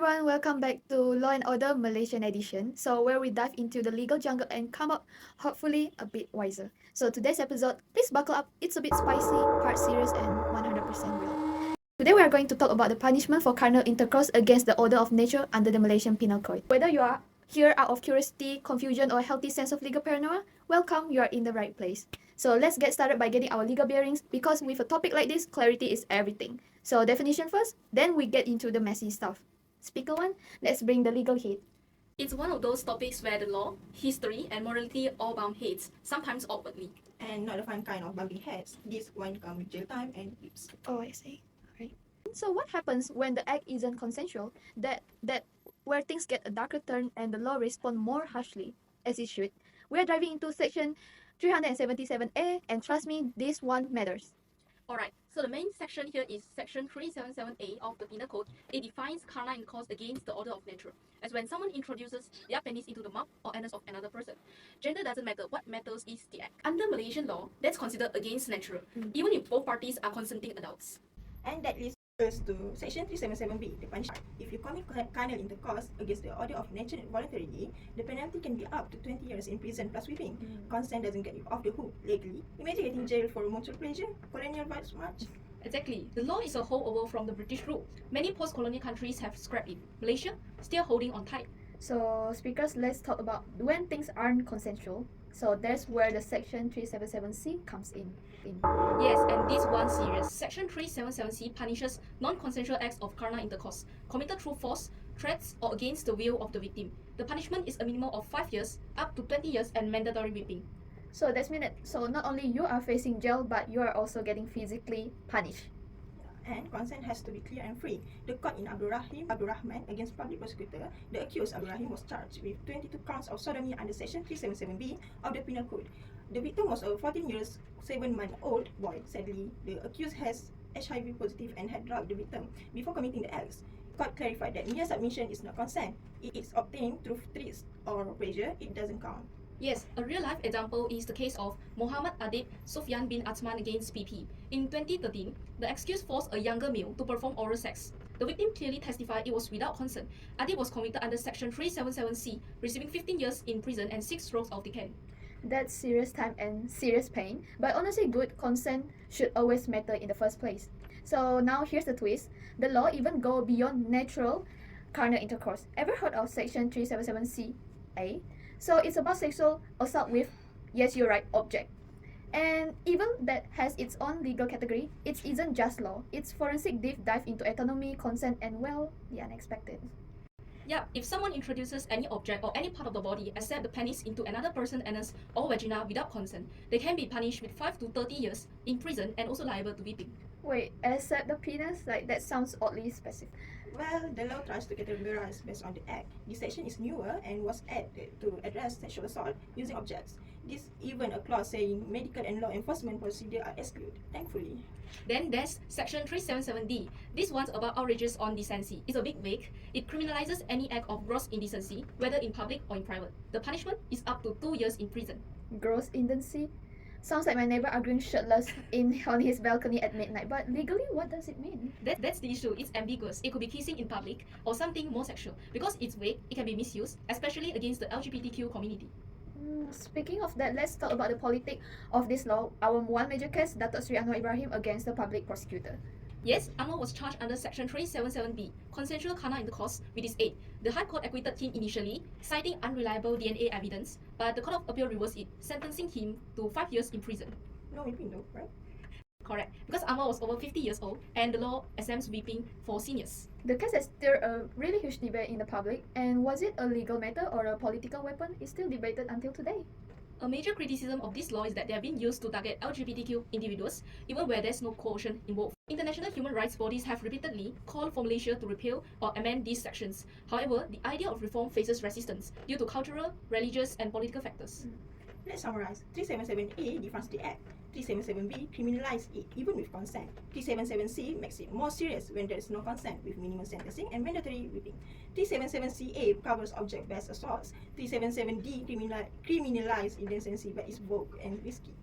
everyone, welcome back to Law and Order Malaysian edition. So where we dive into the legal jungle and come up hopefully a bit wiser. So today's episode, please buckle up. It's a bit spicy, part serious and 100% real. Today we are going to talk about the punishment for carnal intercourse against the order of nature under the Malaysian Penal Code. Whether you are here out of curiosity, confusion or a healthy sense of legal paranoia, welcome, you are in the right place. So let's get started by getting our legal bearings because with a topic like this, clarity is everything. So definition first, then we get into the messy stuff. Speaker 1, let's bring the legal heat. It's one of those topics where the law, history, and morality all bump heads, sometimes awkwardly. And not the fun kind of bumping heads. This one comes with jail time and whips. Oh, I see. Alright. So what happens when the act isn't consensual? That where things get a darker turn and the law responds more harshly, as it should. We are diving into section 377A, and trust me, this one matters. Alright, so the main section here is section 377A of the Penal Code. It defines carnal intercourse against the order of nature, as when someone introduces their penis into the mouth or anus of another person. Gender doesn't matter, what matters is the act. Under Malaysian law, that's considered against nature, even if both parties are consenting adults. And that leads us to section 377B, the punishment. If you commit carnal intercourse against the order of nature voluntarily, the penalty can be up to 20 years in prison plus whipping. Consent doesn't get you off the hook legally. Imagine getting jailed for mutual pleasure, colonial vibes much. Exactly. The law is a holdover from the British rule. Many post-colonial countries have scrapped it. Malaysia still holding on tight. So speakers, let's talk about when things aren't consensual. So that's where the section 377C comes in. Yes, and this one serious. Section 377C punishes non-consensual acts of carnal intercourse committed through force, threats, or against the will of the victim. The punishment is a minimum of 5 years, up to 20 years, and mandatory whipping. So that's mean that so not only you are facing jail, but you are also getting physically punished. And consent has to be clear and free. The court in Abdul Rahman against public prosecutor, the accused Abdul Rahim was charged with 22 counts of sodomy under section 377B of the Penal Code. The victim was a 14 years, 7-month-old boy. Sadly, the accused has HIV positive and had drugged the victim before committing the acts. The court clarified that mere submission is not consent. It is obtained through threats or pressure. It doesn't count. Yes, a real-life example is the case of Muhammad Adib Sufyan bin Athman against PP. In 2013, the accused forced a younger male to perform oral sex. The victim clearly testified it was without consent. Adib was convicted under section 377C, receiving 15 years in prison and 6 strokes of the cane. That's serious time and serious pain, but honestly good consent should always matter in the first place. So now here's the twist. The law even go beyond natural carnal intercourse. Ever heard of section 377C(a)? So it's about sexual assault with, yes you're right, object. And even that has its own legal category. It isn't just law, it's forensic deep dive into autonomy, consent, and well, the unexpected. Yeah, if someone introduces any object or any part of the body except the penis into another person's anus or vagina without consent, they can be punished with 5 to 30 years in prison and also liable to whipping. Wait, except the penis? Like that sounds oddly specific. Well, the law tries to categorize based on the act. This section is newer and was added to address sexual assault using objects. There's even a clause saying medical and law enforcement procedure are excluded, thankfully. Then there's section 377D. This one's about outrages on decency. It's a bit vague. It criminalizes any act of gross indecency, whether in public or in private. The punishment is up to 2 years in prison. Gross indecency? Sounds like my neighbor arguing shirtless on his balcony at midnight. But legally, what does it mean? That's the issue. It's ambiguous. It could be kissing in public or something more sexual. Because it's vague, it can be misused, especially against the LGBTQ community. Speaking of that, let's talk about the politics of this law. Our one major case, Datuk Sri Anwar Ibrahim against the public prosecutor. Yes, Anwar was charged under section 377B, consensual carnal intercourse with his aid. The High Court acquitted him initially, citing unreliable DNA evidence, but the Court of Appeal reversed it, sentencing him to 5 years in prison. No whipping though, right? Correct, because Anwar was over 50 years old and the law exempts whipping for seniors. The case has stirred a really huge debate in the public, and was it a legal matter or a political weapon is still debated until today. A major criticism of this law is that they have been used to target LGBTQ individuals, even where there's no coercion involved. International human rights bodies have repeatedly called for Malaysia to repeal or amend these sections. However, the idea of reform faces resistance due to cultural, religious, and political factors. Let's summarize. 377A defines the act. 377B criminalizes it even with consent. 377C makes it more serious when there is no consent with minimum sentencing and mandatory whipping. 377CA covers object-based assaults. 377D criminalizes indecency but is vogue and risky.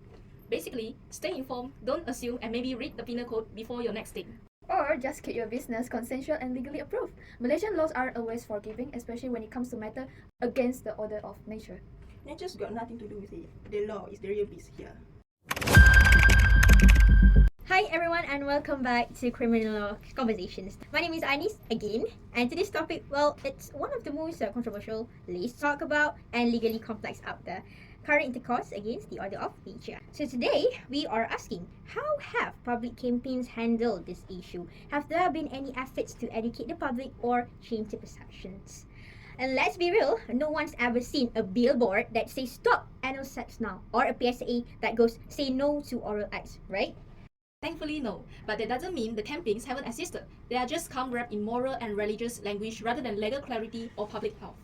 Basically, stay informed, don't assume, and maybe read the penal code before your next thing. Or just keep your business consensual and legally approved. Malaysian laws aren't always forgiving, especially when it comes to matter against the order of nature. Nature's got nothing to do with it. The law is the real beast here. Hi everyone and welcome back to Criminal Law Conversations. My name is Anis again, and today's topic, well, it's one of the most controversial, least talked about, and legally complex out there. Current intercourse against the order of nature. So today, we are asking, how have public campaigns handled this issue? Have there been any efforts to educate the public or change the perceptions? And let's be real, no one's ever seen a billboard that says stop anal sex now, or a PSA that goes say no to oral acts, right? Thankfully, no. But that doesn't mean the campaigns haven't existed. They are just come wrapped in moral and religious language rather than legal clarity or public health.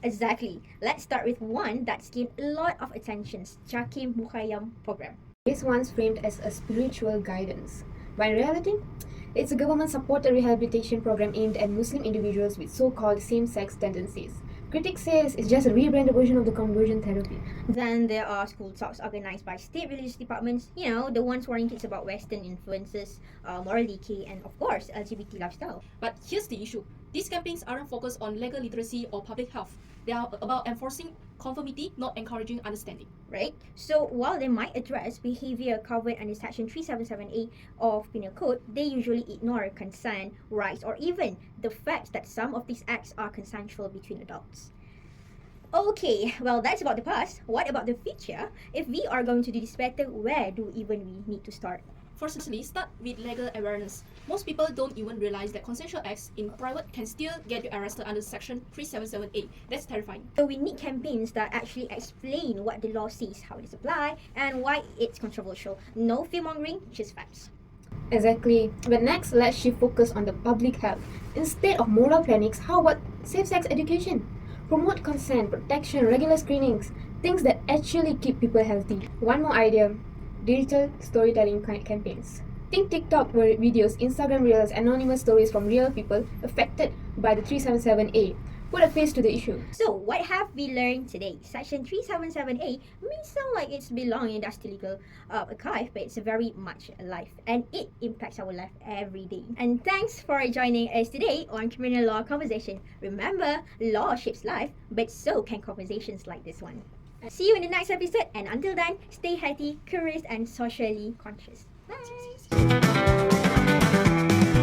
Exactly. Let's start with one that's gained a lot of attention, Jakim Mukhayam program. This one's framed as a spiritual guidance, but in reality, it's a government-supported rehabilitation program aimed at Muslim individuals with so-called same-sex tendencies. Critics say it's just a rebranded version of the conversion therapy. Then there are school talks organized by state religious departments, the ones warning kids about Western influences, moral decay, and of course, LGBT lifestyle. But here's the issue. These campaigns aren't focused on legal literacy or public health. They are about enforcing conformity, not encouraging understanding. Right? So while they might address behavior covered under Section 377A of Penal Code, they usually ignore consent, rights, or even the fact that some of these acts are consensual between adults. Okay, well that's about the past. What about the future? If we are going to do this better, where do even we need to start? Firstly, start with legal awareness. Most people don't even realize that consensual acts in private can still get you arrested under Section 377A. That's terrifying. So we need campaigns that actually explain what the law says, how it is applied, and why it's controversial. No fear-mongering, just facts. Exactly. But next, let's shift focus on the public health. Instead of moral panics, how about safe-sex education? Promote consent, protection, regular screenings, things that actually keep people healthy. One more idea. Digital storytelling campaigns. Think TikTok videos, Instagram reels, anonymous stories from real people affected by the 377A. Put a face to the issue. So what have we learned today? Section 377A may sound like it's belong in the legal archive, but it's very much alive and it impacts our life every day. And thanks for joining us today on Criminal Law Conversation. Remember, law shapes life, but so can conversations like this one. See you in the next episode, and until then, stay healthy, curious, and socially conscious. Bye!